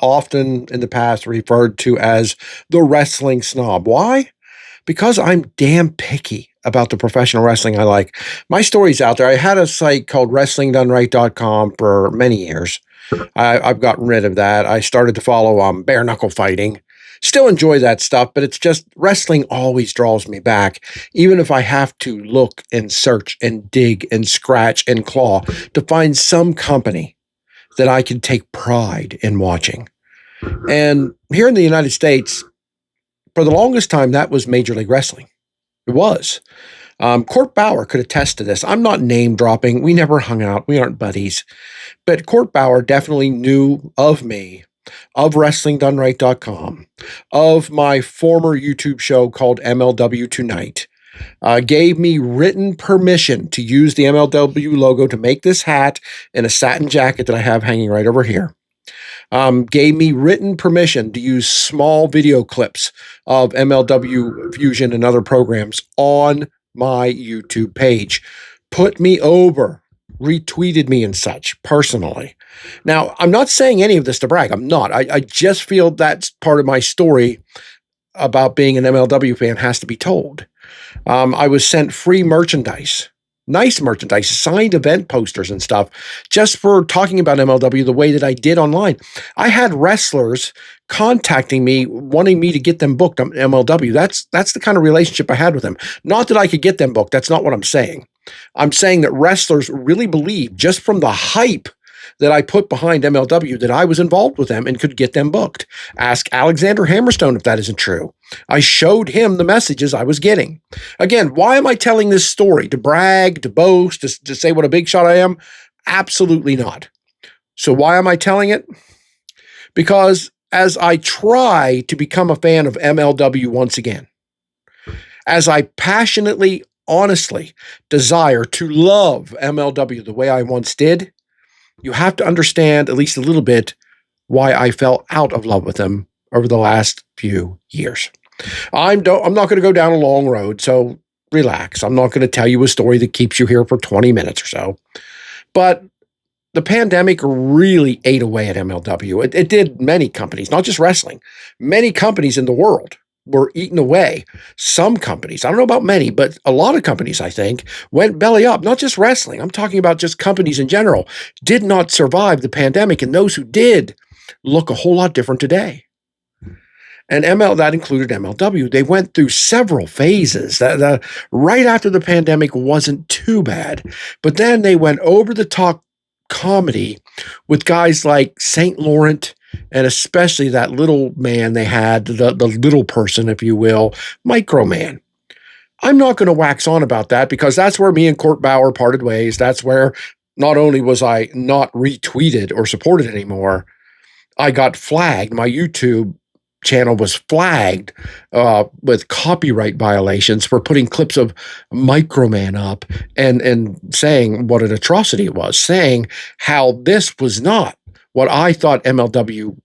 often in the past referred to as the wrestling snob. Why? Because I'm damn picky about the professional wrestling I like. My story's out there. I had a site called WrestlingDoneRight.com for many years. I've gotten rid of that. I started to follow bare knuckle fighting. Still enjoy that stuff, but it's just wrestling always draws me back, even if I have to look and search and dig and scratch and claw to find some company that I can take pride in watching. And here in the United States, for the longest time, that was Major League Wrestling. It was. Court Bauer could attest to this. I'm not name dropping. We never hung out. We aren't buddies. But Court Bauer definitely knew of me, of WrestlingDoneRight.com, of my former YouTube show called MLW Tonight. Gave me written permission to use the MLW logo to make this hat and a satin jacket that I have hanging right over here. Gave me written permission to use small video clips of MLW Fusion and other programs on my YouTube page, put me over, retweeted me and such personally. Now, I'm not saying any of this to brag. I'm not. I just feel that's part of my story about being an MLW fan has to be told. I was sent free merchandise, nice merchandise, signed event posters and stuff, just for talking about MLW the way that I did online. I had wrestlers contacting me, wanting me to get them booked on MLW. That's the kind of relationship I had with them. Not that I could get them booked. That's not what I'm saying. I'm saying that wrestlers really believe, just from the hype that I put behind MLW, that I was involved with them and could get them booked. Ask Alexander Hammerstone if that isn't true. I showed him the messages I was getting. Again, why am I telling this story? To brag, to boast, to say what a big shot I am? Absolutely not. So why am I telling it? Because as I try to become a fan of MLW once again, as I passionately, honestly desire to love MLW the way I once did, you have to understand at least a little bit why I fell out of love with them over the last few years. I'm not going to go down a long road, so relax. I'm not going to tell you a story that keeps you here for 20 minutes or so. But the pandemic really ate away at MLW. It did many companies, not just wrestling. Many companies in the world were eaten away. Some companies, I don't know about many, but a lot of companies, I think, went belly up. Not just wrestling. I'm talking about just companies in general, did not survive the pandemic. And those who did look a whole lot different today. And that included MLW. They went through several phases. Right after the pandemic wasn't too bad. But then they went over the top comedy with guys like St. Laurent, and especially that little man they had, the little person, if you will, Microman. I'm not going to wax on about that because that's where me and Court Bauer parted ways. That's where not only was I not retweeted or supported anymore, I got flagged. My YouTube channel was flagged with copyright violations for putting clips of Microman up and saying what an atrocity it was, saying how this was not what I thought MLW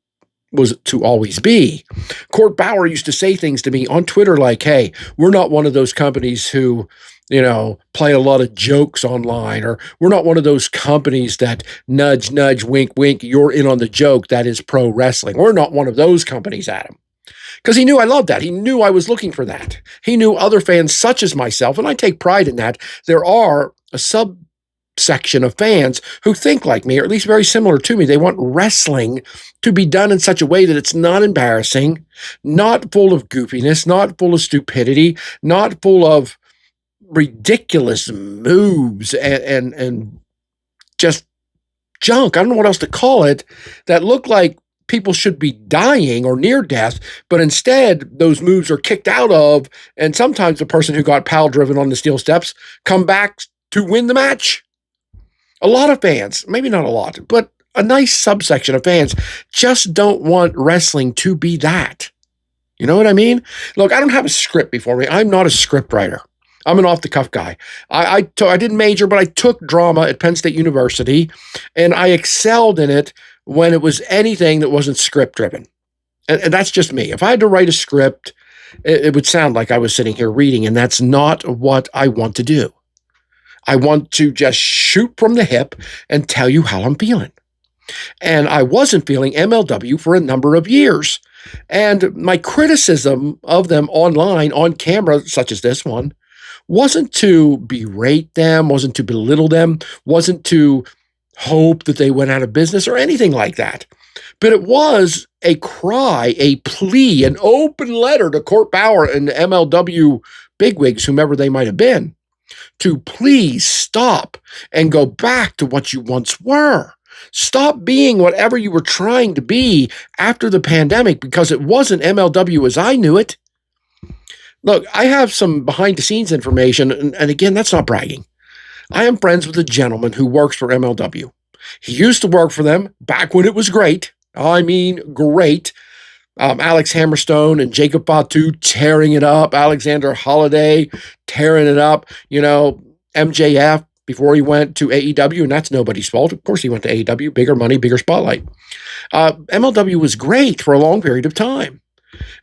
was to always be. Court Bauer used to say things to me on Twitter like, hey, we're not one of those companies who, play a lot of jokes online, or we're not one of those companies that nudge, nudge, wink, wink, you're in on the joke, that is pro wrestling. We're not one of those companies, Adam. Because he knew I loved that. He knew I was looking for that. He knew other fans such as myself, and I take pride in that. There are a subsection of fans who think like me, or at least very similar to me. They want wrestling to be done in such a way that it's not embarrassing, not full of goofiness, not full of stupidity, not full of ridiculous moves and just junk. I don't know what else to call it, that look like people should be dying or near death, but instead those moves are kicked out of, and sometimes the person who got pile driven on the steel steps come back to win the match. A lot of fans, maybe not a lot, but a nice subsection of fans just don't want wrestling to be that. You know what I mean? Look, I don't have a script before me. I'm not a script writer. I'm an off-the-cuff guy. I didn't major, but I took drama at Penn State University, and I excelled in it when it was anything that wasn't script-driven. And that's just me. If I had to write a script, it would sound like I was sitting here reading, and that's not what I want to do. I want to just shoot from the hip and tell you how I'm feeling. And I wasn't feeling MLW for a number of years. And my criticism of them online, on camera, such as this one, wasn't to berate them, wasn't to belittle them, wasn't to hope that they went out of business or anything like that. But it was a cry, a plea, an open letter to Court Bauer and the MLW bigwigs, whomever they might have been, to please stop and go back to what you once were. Stop being whatever you were trying to be after the pandemic, because it wasn't MLW as I knew it. Look, I have some behind the scenes information, and again, that's not bragging. I am friends with a gentleman who works for MLW. He used to work for them back when it was great. I mean, great. Alex Hammerstone and Jacob Fatu tearing it up. Alexander Holiday tearing it up. You know, MJF before he went to AEW, and that's nobody's fault. Of course, he went to AEW, bigger money, bigger spotlight. MLW was great for a long period of time.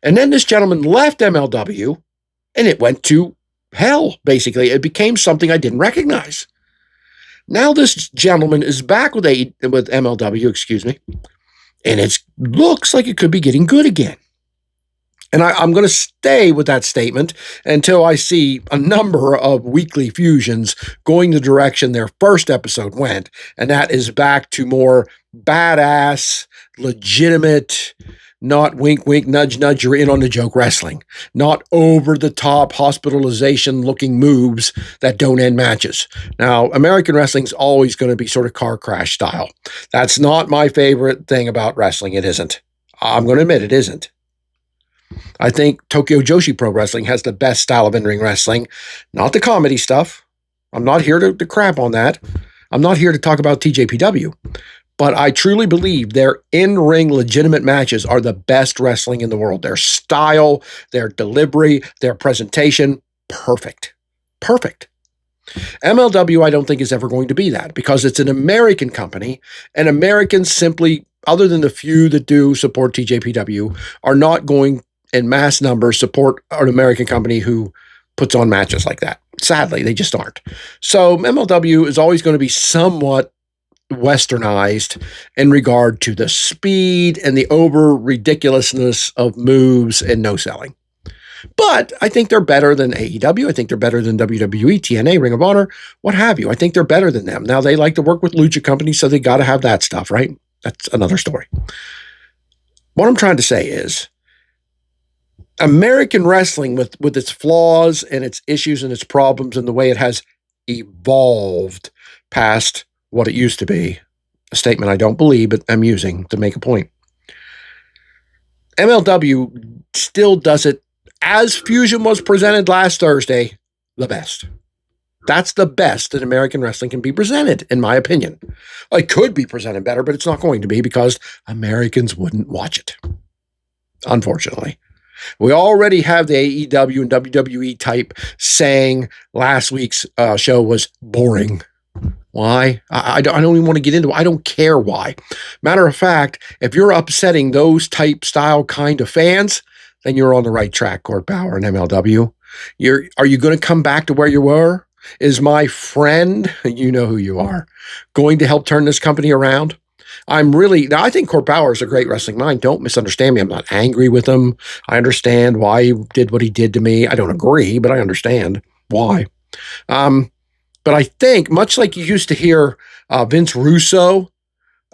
And then this gentleman left MLW, and it went to hell, basically. It became something I didn't recognize. Now this gentleman is back with MLW, excuse me, and it looks like it could be getting good again. And I'm going to stay with that statement until I see a number of weekly fusions going the direction their first episode went, and that is back to more badass, legitimate, not wink, wink, nudge, nudge, you're in on the joke wrestling, not over-the-top hospitalization-looking moves that don't end matches. Now, American wrestling's always going to be sort of car crash style. That's not my favorite thing about wrestling. It isn't. I'm going to admit it isn't. I think Tokyo Joshi Pro Wrestling has the best style of in-ring wrestling, not the comedy stuff. I'm not here to crap on that. I'm not here to talk about TJPW. But I truly believe their in-ring legitimate matches are the best wrestling in the world. Their style, their delivery, their presentation, perfect. Perfect. MLW, I don't think, is ever going to be that, because it's an American company, and Americans simply, other than the few that do support TJPW, are not going in mass numbers support an American company who puts on matches like that. Sadly, they just aren't. So MLW is always going to be somewhat westernized in regard to the speed and the over ridiculousness of moves and no selling. But I think they're better than AEW. I think they're better than WWE, TNA, Ring of Honor, what have you. I think they're better than them. Now, they like to work with lucha companies, so they got to have that stuff, right? That's another story. What I'm trying to say is American wrestling, with its flaws and its issues and its problems and the way it has evolved past what it used to be, a statement I don't believe, but I'm using to make a point. MLW still does it, as Fusion was presented last Thursday, the best. That's the best that American wrestling can be presented, in my opinion. It could be presented better, but it's not going to be, because Americans wouldn't watch it, unfortunately. We already have the AEW and WWE type saying last week's show was boring. Why? I don't even want to get into it. I don't care why. Matter of fact, if you're upsetting those type style kind of fans, then you're on the right track, Court Bauer and MLW. Are you going to come back to where you were? Is my friend, you know who you are, going to help turn this company around? Now I think Court Bauer is a great wrestling mind. Don't misunderstand me. I'm not angry with him. I understand why he did what he did to me. I don't agree, but I understand why. But I think, much like you used to hear Vince Russo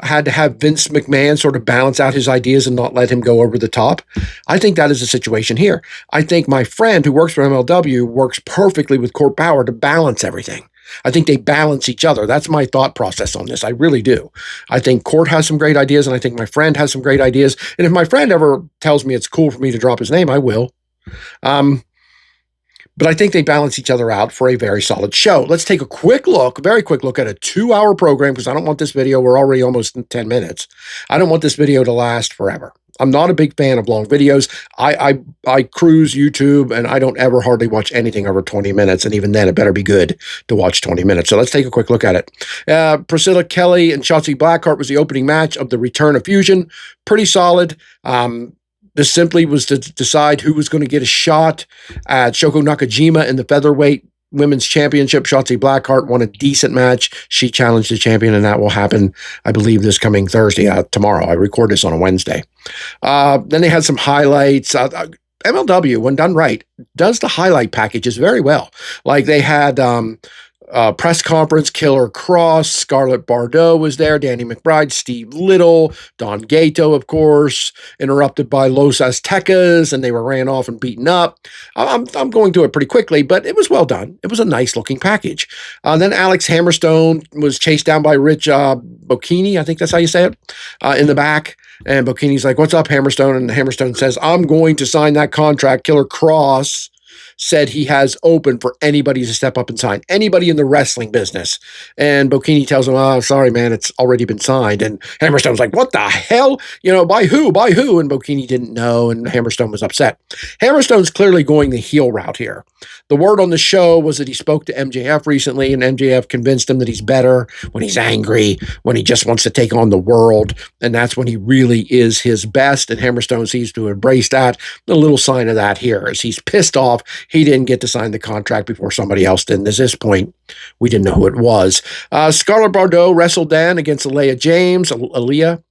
had to have Vince McMahon sort of balance out his ideas and not let him go over the top, I think that is the situation here. I think my friend who works for MLW works perfectly with Court Bauer to balance everything. I think they balance each other. That's my thought process on this. I really do. I think Court has some great ideas, and I think my friend has some great ideas. And if my friend ever tells me it's cool for me to drop his name, I will. But I think they balance each other out for a very solid show. Let's take a very quick look at a 2-hour program, because I don't want this video, we're already almost in 10 minutes. I don't want this video to last forever. I'm not a big fan of long videos. I cruise YouTube, and I don't ever hardly watch anything over 20 minutes, and even then it better be good to watch 20 minutes. So let's take a quick look at it. Priscilla Kelly and Shotzi Blackheart was the opening match of the return of Fusion. Pretty solid. This simply was to decide who was going to get a shot at Shoko Nakajima in the featherweight Women's Championship. Shotzi Blackheart won a decent match. She challenged the champion, and that will happen, I believe, this coming Thursday, tomorrow. I record this on a Wednesday. Then they had some highlights. MLW, when done right, does the highlight packages very well. Like they had press conference, Killer Cross, Scarlett Bordeaux was there, Danny McBride, Steve Little, Don Gato, of course, interrupted by Los Aztecas, and they were ran off and beaten up. I'm going through it pretty quickly, but it was well done. It was a nice looking package. Then Alex Hammerstone was chased down by Rich Bocchini, I think that's how you say it, in the back. And Bocchini's like, "What's up, Hammerstone?" And Hammerstone says, "I'm going to sign that contract." Killer Cross said he has open for anybody to step up and sign, anybody in the wrestling business. And Bocchini tells him, "Oh, sorry, man, it's already been signed." And Hammerstone's like, "What the hell? By who? By who?" And Bocchini didn't know, and Hammerstone was upset. Hammerstone's clearly going the heel route here. The word on the show was that he spoke to MJF recently, and MJF convinced him that he's better when he's angry, when he just wants to take on the world, and that's when he really is his best. And Hammerstone seems to embrace that. A little sign of that here is he's pissed off he didn't get to sign the contract before somebody else did. And at this point, we didn't know who it was. Scarlett Bordeaux wrestled then against Aaliyah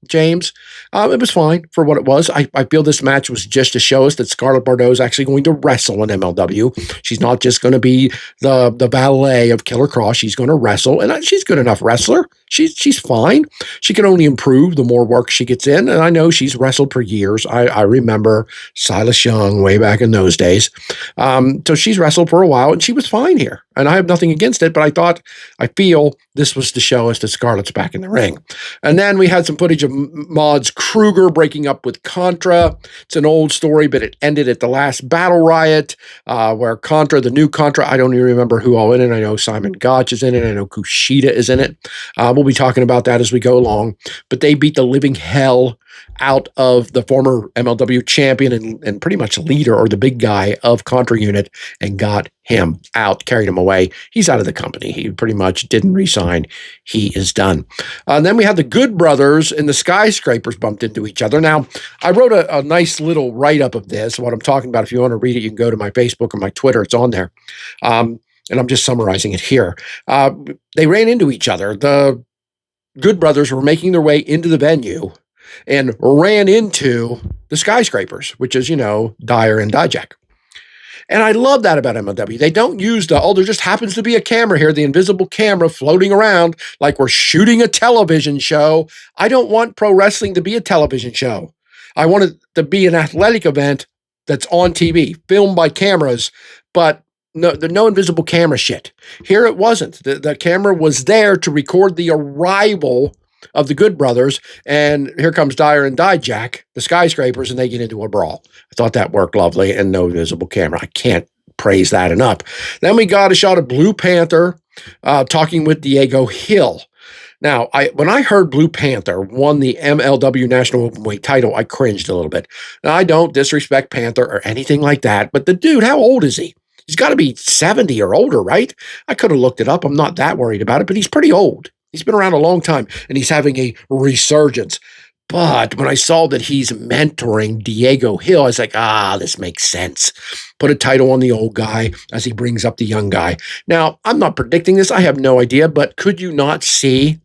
James. It was fine for what it was. I feel this match was just to show us that Scarlett Bordeaux is actually going to wrestle in MLW. She's not just going to be the valet of Killer Cross. She's going to wrestle, and she's a good enough wrestler. She's fine. She can only improve the more work she gets in, and I know she's wrestled for years. I remember Silas Young way back in those days. So she's wrestled for a while, and she was fine here. And I have nothing against it, but I feel this was to show us that Scarlett's back in the ring. And then we had some footage of Mods Kruger breaking up with Contra. It's an old story, but it ended at the last Battle Riot, where Contra, the new Contra, I don't even remember who all in it. I know Simon Gotch is in it. I know Kushida is in it. We'll be talking about that as we go along. But they beat the living hell out of the former MLW champion and pretty much leader or the big guy of Contra Unit and got him out, carried him away. He's out of the company. He pretty much didn't resign. He is done. Then we had the Good Brothers and the Skyscrapers bumped into each other. Now, I wrote a nice little write-up of this, what I'm talking about. If you want to read it, you can go to my Facebook or my Twitter. It's on there. And I'm just summarizing it here. They ran into each other. The Good Brothers were making their way into the venue and ran into the Skyscrapers, which is, Dyer and Dijak. And I love that about MLW. They don't use there just happens to be a camera here, the invisible camera floating around like we're shooting a television show. I don't want pro wrestling to be a television show. I want it to be an athletic event that's on TV, filmed by cameras, but no invisible camera shit. Here it wasn't. The camera was there to record the arrival of the Good Brothers, and here comes Dyer and Dijak, the Skyscrapers, and they get into a brawl. I thought that worked lovely, and no visible camera. I can't praise that enough. Then we got a shot of Blue Panther talking with Diego Hill. Now, when I heard Blue Panther won the MLW National Openweight title, I cringed a little bit. Now, I don't disrespect Panther or anything like that, but the dude, how old is he? He's got to be 70 or older, right? I could have looked it up. I'm not that worried about it, but he's pretty old. He's been around a long time, and he's having a resurgence. But when I saw that he's mentoring Diego Hill, I was like, this makes sense. Put a title on the old guy as he brings up the young guy. Now, I'm not predicting this. I have no idea, but could you not see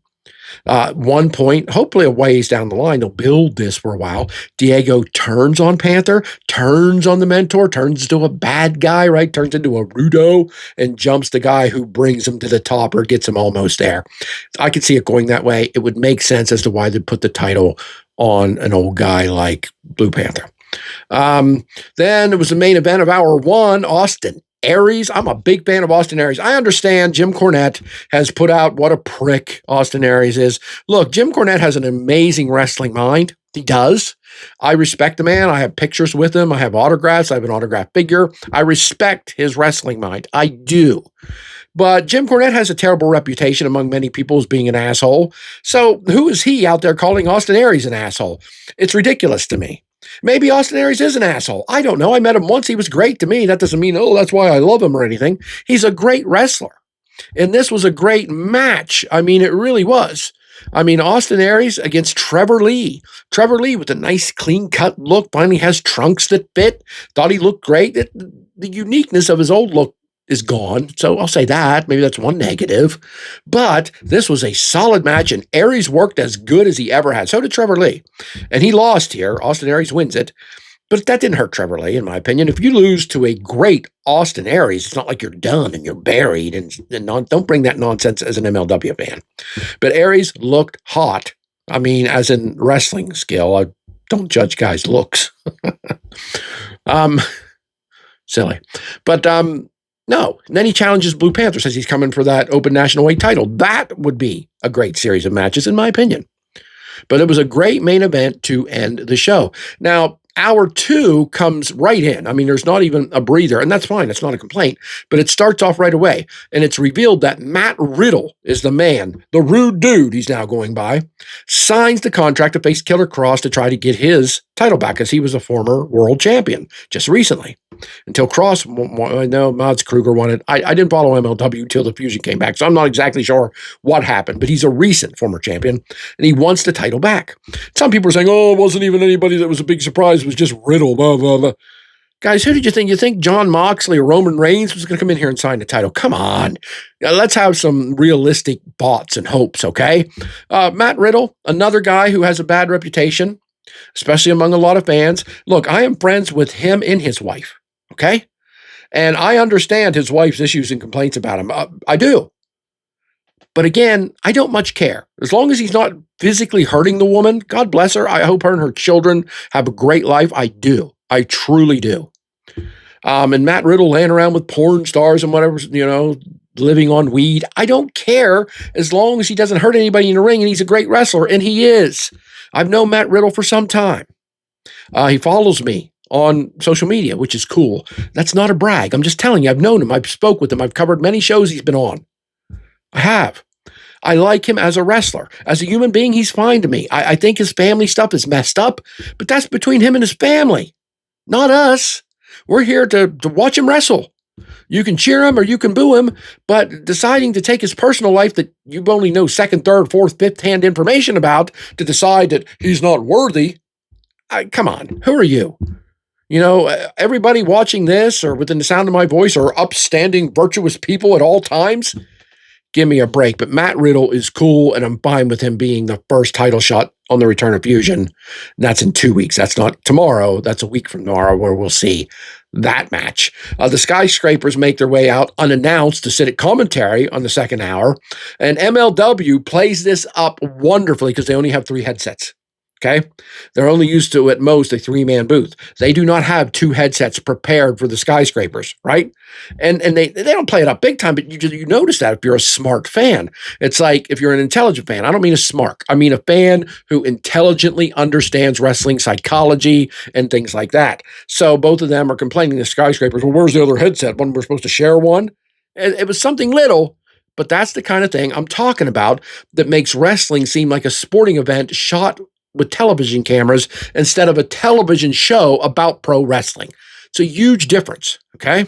one point, hopefully a ways down the line, they'll build this for a while. Diego turns on Panther, turns on the mentor, turns into a bad guy, right? Turns into a Rudo and jumps the guy who brings him to the top or gets him almost there. I could see it going that way. It would make sense as to why they put the title on an old guy like Blue Panther. Then it was the main event of hour one, Austin Aries. I'm a big fan of Austin Aries. I understand Jim Cornette has put out what a prick Austin Aries is. Look, Jim Cornette has an amazing wrestling mind. He does. I respect the man. I have pictures with him. I have autographs. I have an autograph figure. I respect his wrestling mind. I do. But Jim Cornette has a terrible reputation among many people as being an asshole. So who is he out there calling Austin Aries an asshole? It's ridiculous to me. Maybe Austin Aries is an asshole. I don't know. I met him once. He was great to me. That doesn't mean, that's why I love him or anything. He's a great wrestler. And this was a great match. I mean, it really was. I mean, Austin Aries against Trevor Lee. Trevor Lee with a nice clean-cut look. Finally has trunks that fit. Thought he looked great. The uniqueness of his old look is gone. So I'll say that. Maybe that's one negative. But this was a solid match, and Aries worked as good as he ever had. So did Trevor Lee. And he lost here. Austin Aries wins it. But that didn't hurt Trevor Lee, in my opinion. If you lose to a great Austin Aries, it's not like you're done and you're buried. Don't bring that nonsense as an MLW fan. But Aries looked hot. I mean, as in wrestling skill. I don't judge guys' looks. Silly. But no. And then he challenges Blue Panther, says he's coming for that open national weight title. That would be a great series of matches, in my opinion. But it was a great main event to end the show. Now, hour 2 comes right in. I mean, there's not even a breather, and that's fine. It's not a complaint, but it starts off right away. And it's revealed that Matt Riddle is the man, the rude dude he's now going by, signs the contract to face Killer Kross to try to get his title back, as he was a former world champion just recently. Until Kross, I know Mads Kruger won it. I didn't follow MLW until the Fusion came back, so I'm not exactly sure what happened, but he's a recent former champion, and he wants the title back. Some people are saying, oh, it wasn't even anybody that was a big surprise. It was just Riddle, blah, blah, blah. Guys, who did you think? You think John Moxley or Roman Reigns was going to come in here and sign the title? Come on. Now, let's have some realistic thoughts and hopes, okay? Matt Riddle, another guy who has a bad reputation, especially among a lot of fans. Look, I am friends with him and his wife, okay? And I understand his wife's issues and complaints about him. I do. But again, I don't much care. As long as he's not physically hurting the woman, God bless her. I hope her and her children have a great life. I do. I truly do. And Matt Riddle laying around with porn stars and whatever, living on weed. I don't care as long as he doesn't hurt anybody in the ring and he's a great wrestler, and he is. I've known Matt Riddle for some time. He follows me on social media, which is cool. That's not a brag. I'm just telling you, I've known him. I've spoke with him. I've covered many shows he's been on. I have. I like him as a wrestler. As a human being, he's fine to me. I think his family stuff is messed up, but that's between him and his family, not us. We're here to watch him wrestle. You can cheer him or you can boo him, but deciding to take his personal life that you only know second, third, fourth, fifth hand information about to decide that he's not worthy, come on, who are you? Everybody watching this or within the sound of my voice are upstanding, virtuous people at all times. Give me a break. But Matt Riddle is cool, and I'm fine with him being the first title shot on the return of Fusion. And that's in 2 weeks. That's not tomorrow. That's a week from tomorrow where we'll see that match. The Skyscrapers make their way out unannounced to sit at commentary on the second hour. And MLW plays this up wonderfully because they only have 3 headsets. Okay? They're only used to, at most, a 3-man booth. They do not have 2 headsets prepared for the Skyscrapers, right? And they don't play it up big time, but you notice that if you're a smart fan. It's like if you're an intelligent fan. I don't mean a smart. I mean a fan who intelligently understands wrestling psychology and things like that. So both of them are complaining to Skyscrapers, well, where's the other headset? We're supposed to share one? And it was something little, but that's the kind of thing I'm talking about that makes wrestling seem like a sporting event shot with television cameras instead of a television show about pro wrestling. It's a huge difference, okay?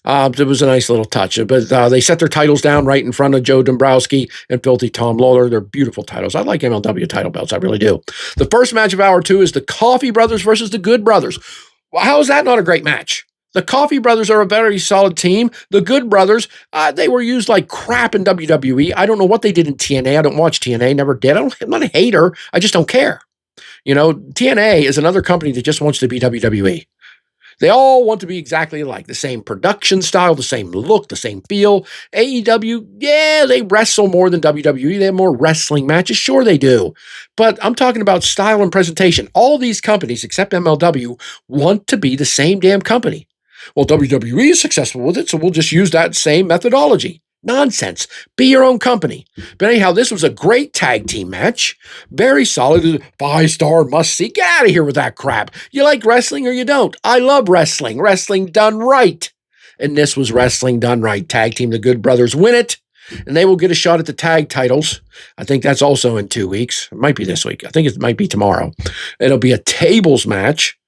It was a nice little touch, but they set their titles down right in front of Joe Dombrowski and Filthy Tom Lawler. They're beautiful titles. I like MLW title belts. I really do. The first match of hour 2 is the Coffee Brothers versus the Good Brothers. Well, how is that not a great match? The Coffee Brothers are a very solid team. The Good Brothers, they were used like crap in WWE. I don't know what they did in TNA. I don't watch TNA, never did. I'm not a hater. I just don't care. TNA is another company that just wants to be WWE. They all want to be exactly alike. The same production style, the same look, the same feel. AEW, yeah, they wrestle more than WWE. They have more wrestling matches. Sure they do. But I'm talking about style and presentation. All these companies, except MLW, want to be the same damn company. Well, WWE is successful with it, so we'll just use that same methodology. Nonsense. Be your own company. But anyhow, this was a great tag team match. Very solid. 5-star must-see. Get out of here with that crap. You like wrestling or you don't. I love wrestling. Wrestling done right. And this was wrestling done right. Tag team, the Good Brothers win it, and they will get a shot at the tag titles. I think that's also in 2 weeks. It might be this week. I think it might be tomorrow. It'll be a tables match.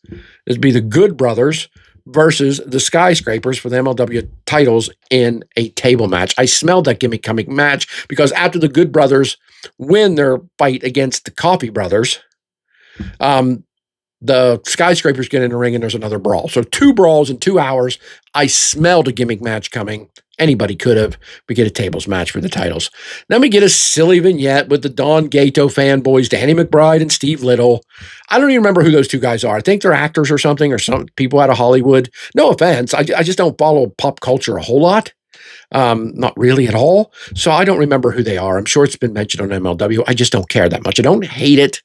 It'll be the Good Brothers versus the Skyscrapers for the MLW titles in a table match. I smelled that gimmick coming match because after the Good Brothers win their fight against the Coffee Brothers, The skyscrapers get in the ring and there's another brawl. So 2 brawls in 2 hours. I smelled a gimmick match coming. Anybody could have. We get a tables match for the titles. Then we get a silly vignette with the Don Gato fanboys, Danny McBride and Steve Little. I don't even remember who those 2 guys are. I think they're actors or something, or some people out of Hollywood. No offense. I just don't follow pop culture a whole lot. Not really at all. So I don't remember who they are. I'm sure it's been mentioned on MLW. I just don't care that much. I don't hate it.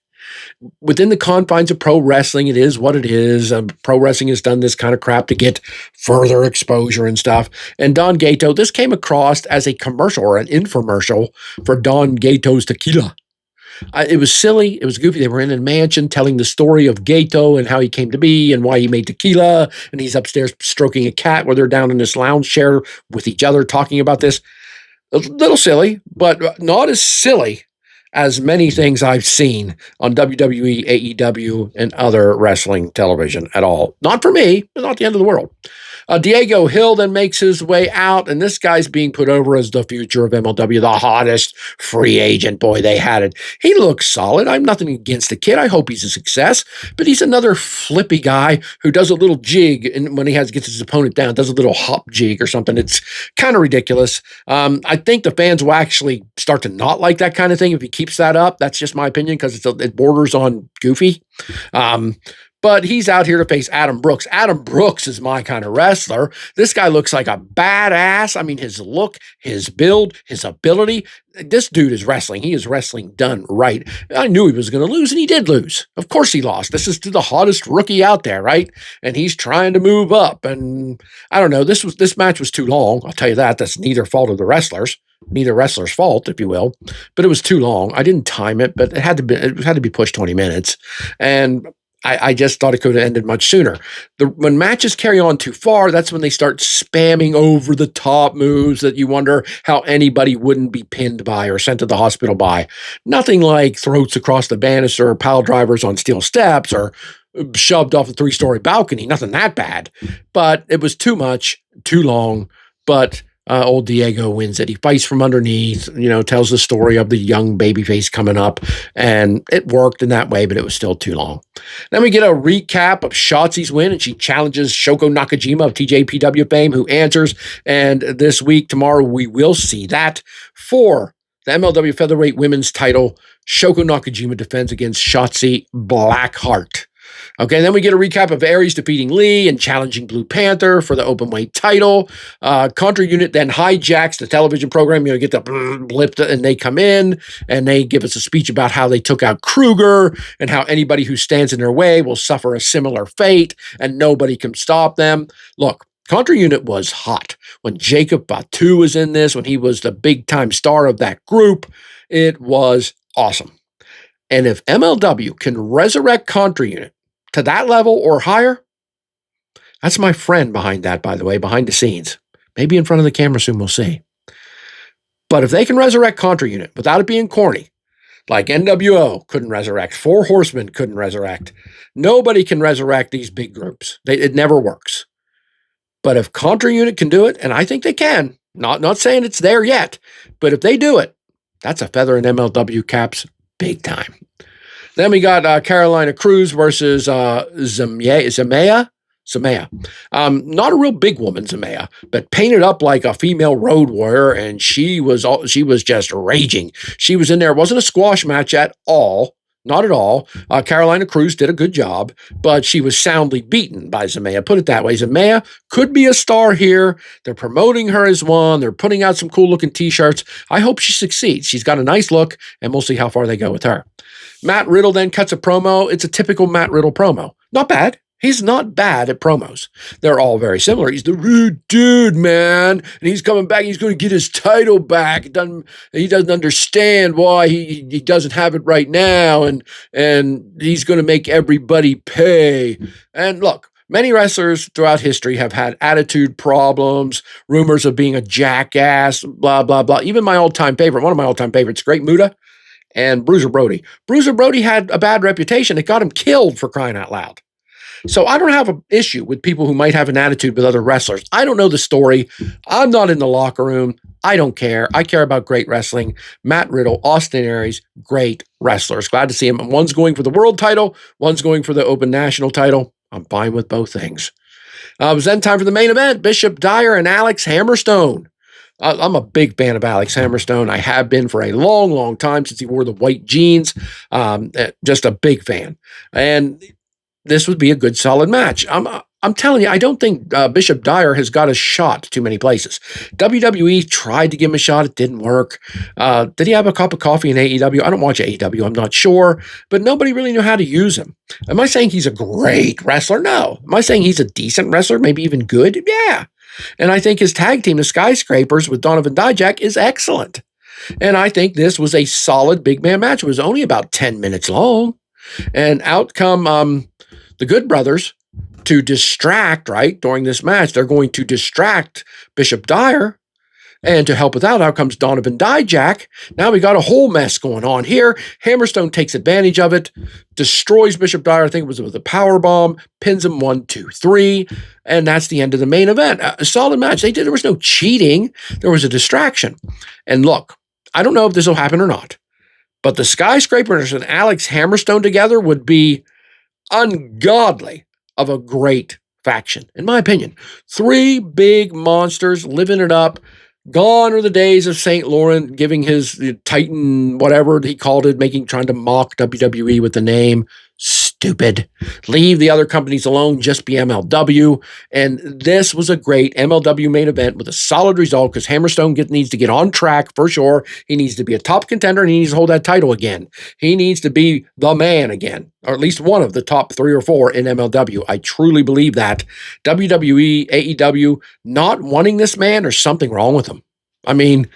Within the confines of pro wrestling, it is what it is. Pro wrestling has done this kind of crap to get further exposure and stuff. And Don Gato, this came across as a commercial or an infomercial for Don Gato's tequila. It was silly. It was goofy. They were in a mansion telling the story of Gato and how he came to be and why he made tequila. And he's upstairs stroking a cat where they're down in this lounge chair with each other talking about this. A little silly, but not as silly as many things I've seen on WWE, AEW, and other wrestling television at all. Not for me, but not the end of the world. Diego Hill then makes his way out, and this guy's being put over as the future of MLW, the hottest free agent. Boy, they had it. He looks solid. I'm nothing against the kid. I hope he's a success, but he's another flippy guy who does a little jig, and when he gets his opponent down, does a little hop jig or something. It's kind of ridiculous. I think the fans will actually start to not like that kind of thing if he keeps that up. That's just my opinion because it borders on goofy. But he's out here to face Adam Brooks. Adam Brooks is my kind of wrestler. This guy looks like a badass. I mean, his look, his build, his ability. This dude is wrestling. He is wrestling done right. I knew he was going to lose, and he did lose. Of course he lost. This is the hottest rookie out there, right? And he's trying to move up. And I don't know. This match was too long. I'll tell you that. That's neither fault of the wrestlers. Neither wrestler's fault, if you will. But it was too long. I didn't time it, but it had to be pushed 20 minutes. And I just thought it could have ended much sooner. When matches carry on too far, that's when they start spamming over the top moves that you wonder how anybody wouldn't be pinned by or sent to the hospital by. Nothing like throats across the banister or pile drivers on steel steps or shoved off a 3-story balcony. Nothing that bad. But it was too much, too long. But old Diego wins it. He fights from underneath, tells the story of the young babyface coming up, and it worked in that way, but it was still too long. Then we get a recap of Shotzi's win, and she challenges Shoko Nakajima of TJPW fame, who answers. And this week, tomorrow, we will see that for the MLW Featherweight Women's title. Shoko Nakajima defends against Shotzi Blackheart. Okay, then we get a recap of Aries defeating Lee and challenging Blue Panther for the openweight title. Contra Unit then hijacks the television program. Get the blip, and they come in and they give us a speech about how they took out Kruger and how anybody who stands in their way will suffer a similar fate and nobody can stop them. Look, Contra Unit was hot. When Jacob Batu was in this, when he was the big-time star of that group, it was awesome. And if MLW can resurrect Contra Unit to that level or higher, that's my friend behind that, by the way, behind the scenes. Maybe in front of the camera soon, we'll see. But if they can resurrect Contra Unit without it being corny, like NWO couldn't resurrect, Four Horsemen couldn't resurrect, nobody can resurrect these big groups. It never works. But if Contra Unit can do it, and I think they can, not saying it's there yet, but if they do it, that's a feather in MLW caps big time. Then we got Carolina Cruz versus Zamea. Not a real big woman, Zamea, but painted up like a female road warrior, and she was just raging. She was in there. It wasn't a squash match at all. Not at all. Carolina Cruz did a good job, but she was soundly beaten by Zamea. Put it that way. Zamea could be a star here. They're promoting her as one. They're putting out some cool-looking T-shirts. I hope she succeeds. She's got a nice look, and we'll see how far they go with her. Matt Riddle then cuts a promo. It's a typical Matt Riddle promo. Not bad. He's not bad at promos. They're all very similar. He's the rude dude, man. And he's coming back. He's going to get his title back. He doesn't understand why he doesn't have it right now. And he's going to make everybody pay. And look, many wrestlers throughout history have had attitude problems, rumors of being a jackass, blah, blah, blah. Even my all-time favorite, one of my all-time favorites, Great Muta and Bruiser Brody. Bruiser Brody had a bad reputation. It got him killed, for crying out loud. So I don't have an issue with people who might have an attitude with other wrestlers. I don't know the story. I'm not in the locker room. I don't care. I care about great wrestling. Matt Riddle, Austin Aries, great wrestlers. Glad to see him. One's going for the world title, one's going for the open national title. I'm fine with both things. It was then time for the main event, Bishop Dyer and Alex Hammerstone. I'm a big fan of Alex Hammerstone. I have been for a long, long time since he wore the white jeans. Just a big fan. And this would be a good, solid match. I'm telling you, I don't think Bishop Dyer has got a shot too many places. WWE tried to give him a shot. It didn't work. Did he have a cup of coffee in AEW? I don't watch AEW. I'm not sure. But nobody really knew how to use him. Am I saying he's a great wrestler? No. Am I saying he's a decent wrestler? Maybe even good? Yeah. And I think his tag team, the Skyscrapers with Donovan Dijak, is excellent. And I think this was a solid big man match. It was only about 10 minutes long. And out come the Good Brothers to distract, right? During this match, they're going to distract Bishop Dyer. And to help with that, out comes Donovan Dijak. Now we got a whole mess going on here. Hammerstone takes advantage of it, destroys Bishop Dyer. I think it was with a power bomb, pins him 1, 2, 3, and that's the end of the main event. A solid match. There was no cheating. There was a distraction. And look, I don't know if this will happen or not, but the Skyscrapers and Alex Hammerstone together would be ungodly of a great faction, in my opinion. 3 big monsters living it up. Gone are the days of St. Laurent giving his Titan, whatever he called it, trying to mock WWE with the name. Stupid. Leave the other companies alone, just be MLW. And this was a great MLW main event with a solid result because Hammerstone needs to get on track for sure. He needs to be a top contender and he needs to hold that title again. He needs to be the man again, or at least one of the top 3 or 4 in MLW. I truly believe that. WWE, AEW, not wanting this man, there's something wrong with him. I mean,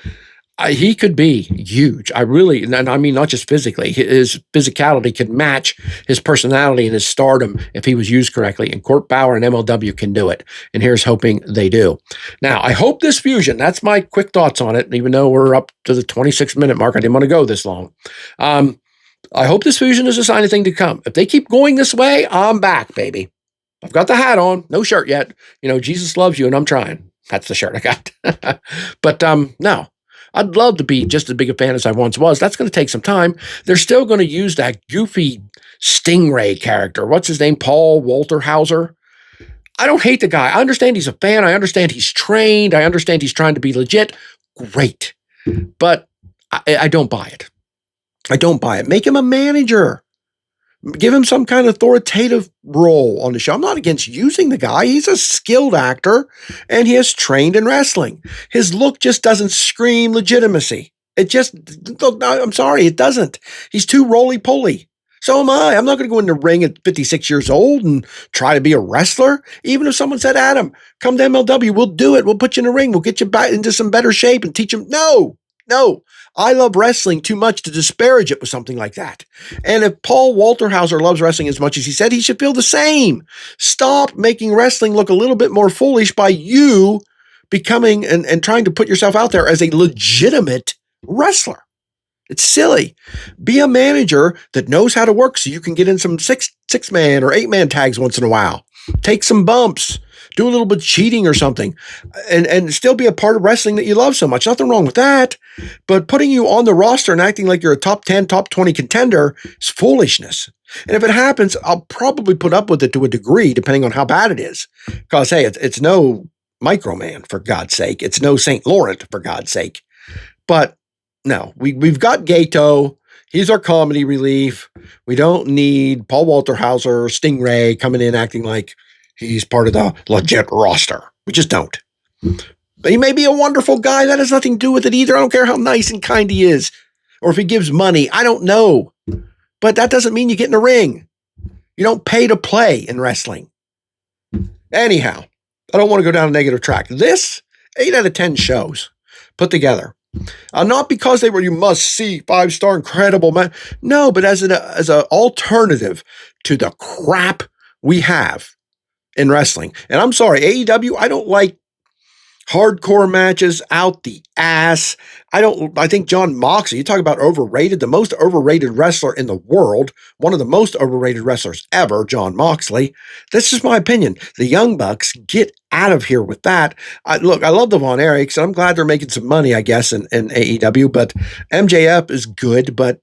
he could be huge. And I mean, not just physically, his physicality could match his personality and his stardom if he was used correctly. And Court Bauer and MLW can do it. And here's hoping they do. Now, I hope this fusion, that's my quick thoughts on it. Even though we're up to the 26-minute mark, I didn't want to go this long. I hope this fusion is a sign of things to come. If they keep going this way, I'm back, baby. I've got the hat on, no shirt yet. Jesus loves you and I'm trying. That's the shirt I got. But no. I'd love to be just as big a fan as I once was. That's going to take some time. They're still going to use that goofy Stingray character. What's his name? Paul Walter Hauser. I don't hate the guy. I understand he's a fan. I understand he's trained. I understand he's trying to be legit. Great. But I don't buy it. I don't buy it. Make him a manager. Give him some kind of authoritative role on the show. I'm not against using the guy. He's a skilled actor and he has trained in wrestling. His look just doesn't scream legitimacy. I'm sorry, it doesn't. He's too roly-poly. So am I. I'm not going to go in the ring at 56 years old and try to be a wrestler. Even if someone said, Adam, come to MLW, we'll do it. We'll put you in the ring. We'll get you back into some better shape and teach him. No. I love wrestling too much to disparage it with something like that. And if Paul Walter Hauser loves wrestling as much as he said, he should feel the same. Stop making wrestling look a little bit more foolish by you becoming and trying to put yourself out there as a legitimate wrestler. It's silly. Be a manager that knows how to work so you can get in some six-man or 8-man tags once in a while. Take some bumps. Do a little bit of cheating or something and still be a part of wrestling that you love so much. Nothing wrong with that. But putting you on the roster and acting like you're a top 10, top 20 contender is foolishness. And if it happens, I'll probably put up with it to a degree, depending on how bad it is. Because, hey, it's no Microman, for God's sake. It's no St. Laurent, for God's sake. But no, we've got Gato. He's our comedy relief. We don't need Paul Walter Hauser or Stingray coming in acting like he's part of the legit roster. We just don't. But he may be a wonderful guy. That has nothing to do with it either. I don't care how nice and kind he is. Or if he gives money. I don't know. But that doesn't mean you get in the ring. You don't pay to play in wrestling. Anyhow, I don't want to go down a negative track. This, 8 out of 10 shows put together. Not because they were you must see 5-star incredible man. No, but as an alternative to the crap we have in wrestling. And I'm sorry, AEW, I don't like Hardcore matches out the ass. I think John Moxley, you talk about overrated, the most overrated wrestler in the world, one of the most overrated wrestlers ever, John Moxley. That's just my opinion. The Young Bucks, get out of here with that. Look, I love the Von Erichs, and I'm glad they're making some money, I guess, in AEW, but MJF is good, but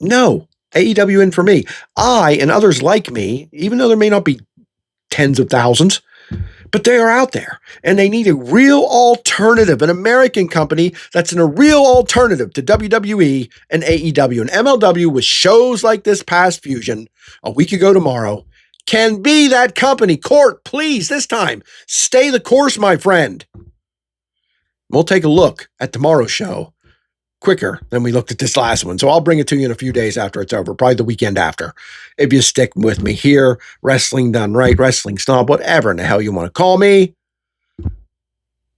no, AEW in for me. I and others like me, even though there may not be tens of thousands, but they are out there, and they need a real alternative, an American company that's a real alternative to WWE and AEW. And MLW, with shows like this past Fusion a week ago tomorrow, can be that company. Court, please, this time, stay the course, my friend. We'll take a look at tomorrow's show quicker than we looked at this last one. So I'll bring it to you in a few days after it's over, probably the weekend after. If you stick with me here, Wrestling Done Right, Wrestling Snob, whatever in the hell you want to call me,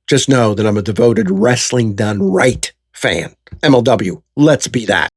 just know that I'm a devoted Wrestling Done Right fan. MLW, let's be that.